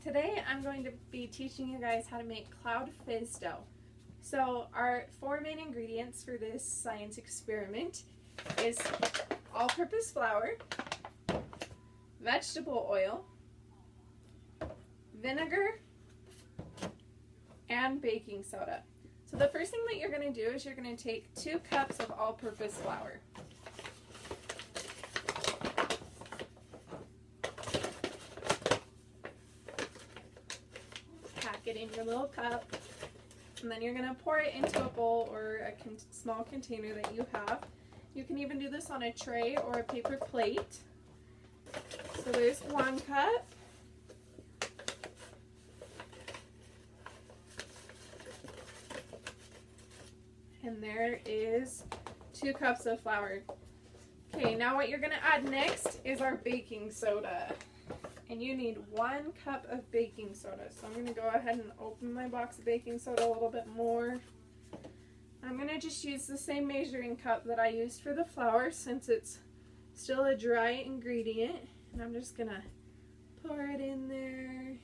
Today I'm going to be teaching you guys how to make cloud fizz dough. So our four main ingredients for this science experiment is all-purpose flour, vegetable oil, vinegar, and baking soda. So the first thing that you're going to do is you're going to take 2 cups of all-purpose flour. Pack it in your little cup, and then you're going to pour it into a bowl or a small container that you have. You can even do this on a tray or a paper plate. So there's 1 cup. And there is 2 cups of flour. Okay, now what you're going to add next is our baking soda. And you need 1 cup of baking soda. So I'm going to go ahead and open my box of baking soda a little bit more. I'm going to just use the same measuring cup that I used for the flour since it's still a dry ingredient. And I'm just going to pour it in there.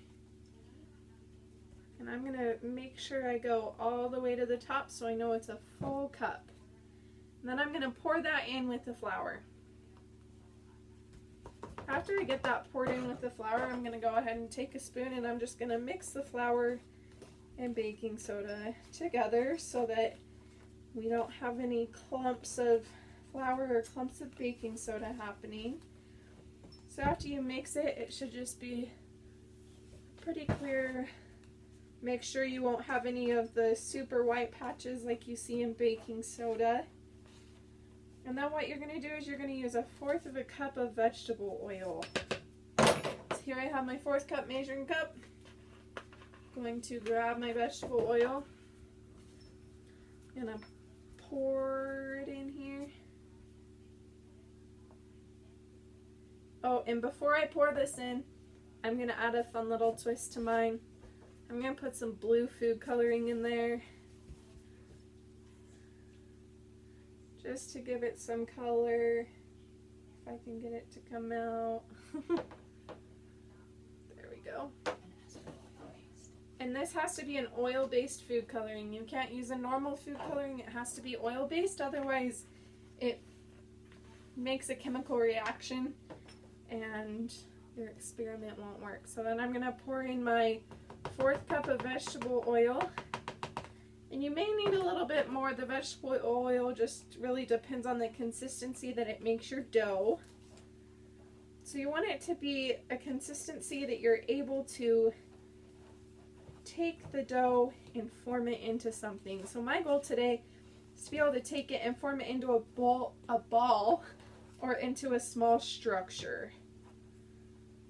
And I'm going to make sure I go all the way to the top so I know it's a full cup. And then I'm going to pour that in with the flour. After I get that poured in with the flour, I'm going to go ahead and take a spoon and I'm just going to mix the flour and baking soda together so that we don't have any clumps of flour or clumps of baking soda happening. So after you mix it, it should just be pretty clear. Make sure you won't have any of the super white patches like you see in baking soda. And then what you're going to do is you're going to use 1/4 of a cup of vegetable oil. So here I have my 4th cup measuring cup. I'm going to grab my vegetable oil. I'm going to pour it in here. Oh, and before I pour this in, I'm going to add a fun little twist to mine. I'm going to put some blue food coloring in there just to give it some color, if I can get it to come out. There we go. And this has to be an oil-based food coloring. You can't use a normal food coloring. It has to be oil-based, otherwise it makes a chemical reaction and your experiment won't work. So then I'm going to pour in my 4th cup of vegetable oil, and you may need a little bit more. The vegetable oil just really depends on the consistency that it makes your dough. So you want it to be a consistency that you're able to take the dough and form it into something. So my goal today is to be able to take it and form it into a ball or into a small structure.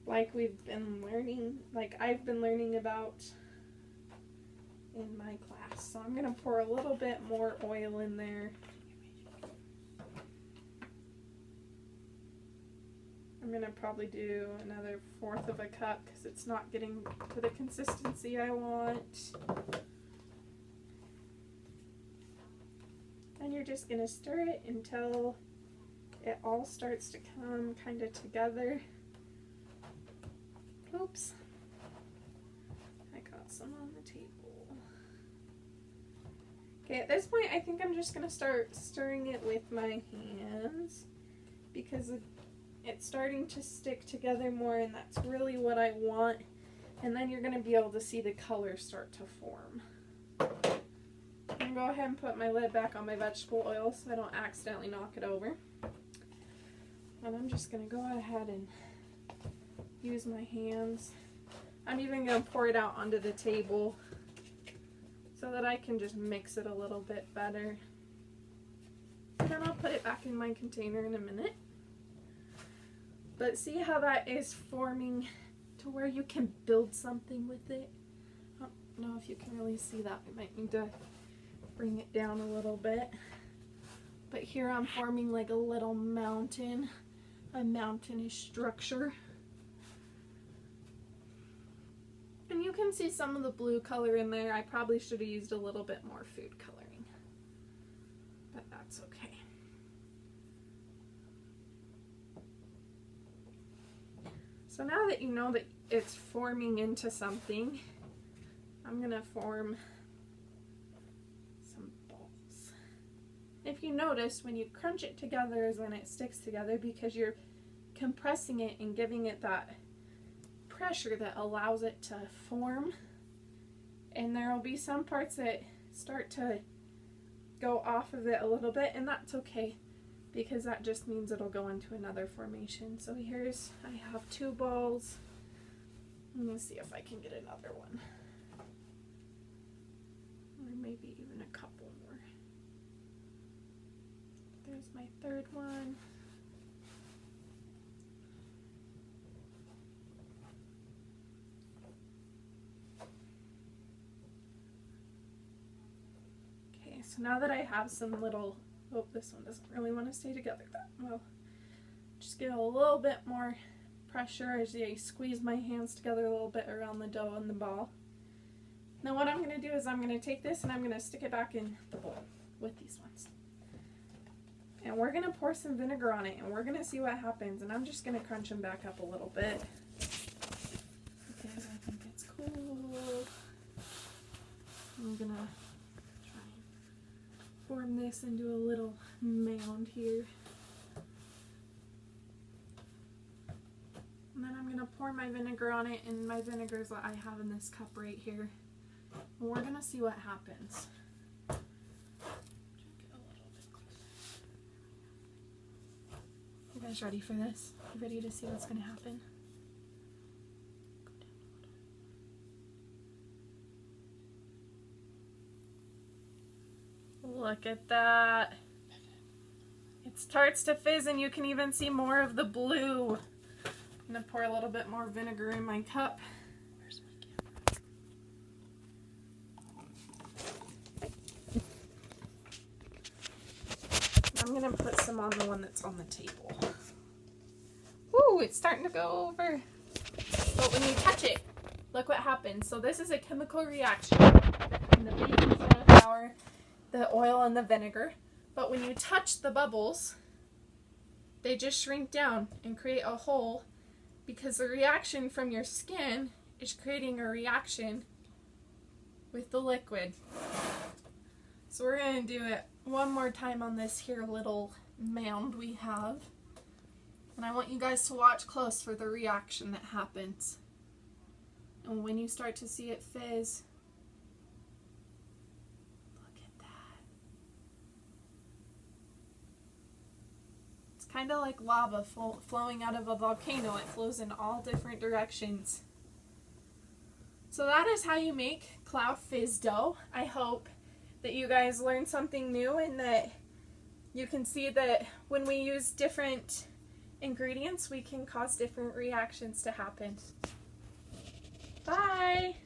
Like we've been learning, like I've been learning about in my class. So I'm going to pour a little bit more oil in there. I'm going to probably do another 1/4 of a cup because it's not getting to the consistency I want. And you're just going to stir it until it all starts to come kind of together. Oops, I got some on the table. Okay, at this point I think I'm just going to start stirring it with my hands because it's starting to stick together more, and that's really what I want. And then you're going to be able to see the color start to form. I'm going to go ahead and put my lid back on my vegetable oil so I don't accidentally knock it over. And I'm just going to go ahead and use my hands. I'm even going to pour it out onto the table so that I can just mix it a little bit better. And then I'll put it back in my container in a minute. But see how that is forming to where you can build something with it? I don't know if you can really see that. We might need to bring it down a little bit. But here I'm forming like a little mountain, a mountainous structure. And you can see some of the blue color in there. I probably should have used a little bit more food coloring, but that's okay. So now that you know that it's forming into something, I'm gonna form some balls. If you notice, when you crunch it together is when it sticks together, because you're compressing it and giving it that pressure that allows it to form. And there will be some parts that start to go off of it a little bit, and that's okay, because that just means it'll go into another formation. So here's, I have 2 balls. I'm gonna see if I can get another one, or maybe even a couple more. There's my 3rd one. Okay, so now that I have some little, oh, this one doesn't really want to stay together that well. Just get a little bit more pressure as I squeeze my hands together a little bit around the dough and the ball. Now what I'm going to do is I'm going to take this and I'm going to stick it back in the bowl with these ones. And we're going to pour some vinegar on it and we're going to see what happens. And I'm just going to crunch them back up a little bit, because I think it's cool. I'm going to try and form this into a little mound here. And then I'm going to pour my vinegar on it, and my vinegar is what I have in this cup right here. And we're going to see what happens. You guys ready for this? You ready to see what's going to happen? Look at that. It starts to fizz, and you can even see more of the blue. I'm going to pour a little bit more vinegar in my cup. Where's my camera? I'm going to put some on the one that's on the table. Woo, it's starting to go over. But when you touch it, look what happens. So this is a chemical reaction in the baking soda, flour, the oil, and the vinegar. But when you touch the bubbles, they just shrink down and create a hole, because the reaction from your skin is creating a reaction with the liquid. So we're going to do it one more time on this here little mound we have. And I want you guys to watch close for the reaction that happens. And when you start to see it fizz, look at that. It's kind of like lava flowing out of a volcano. It flows in all different directions. So that is how you make cloud fizz dough. I hope that you guys learned something new, and that you can see that when we use different ingredients, we can cause different reactions to happen. Bye!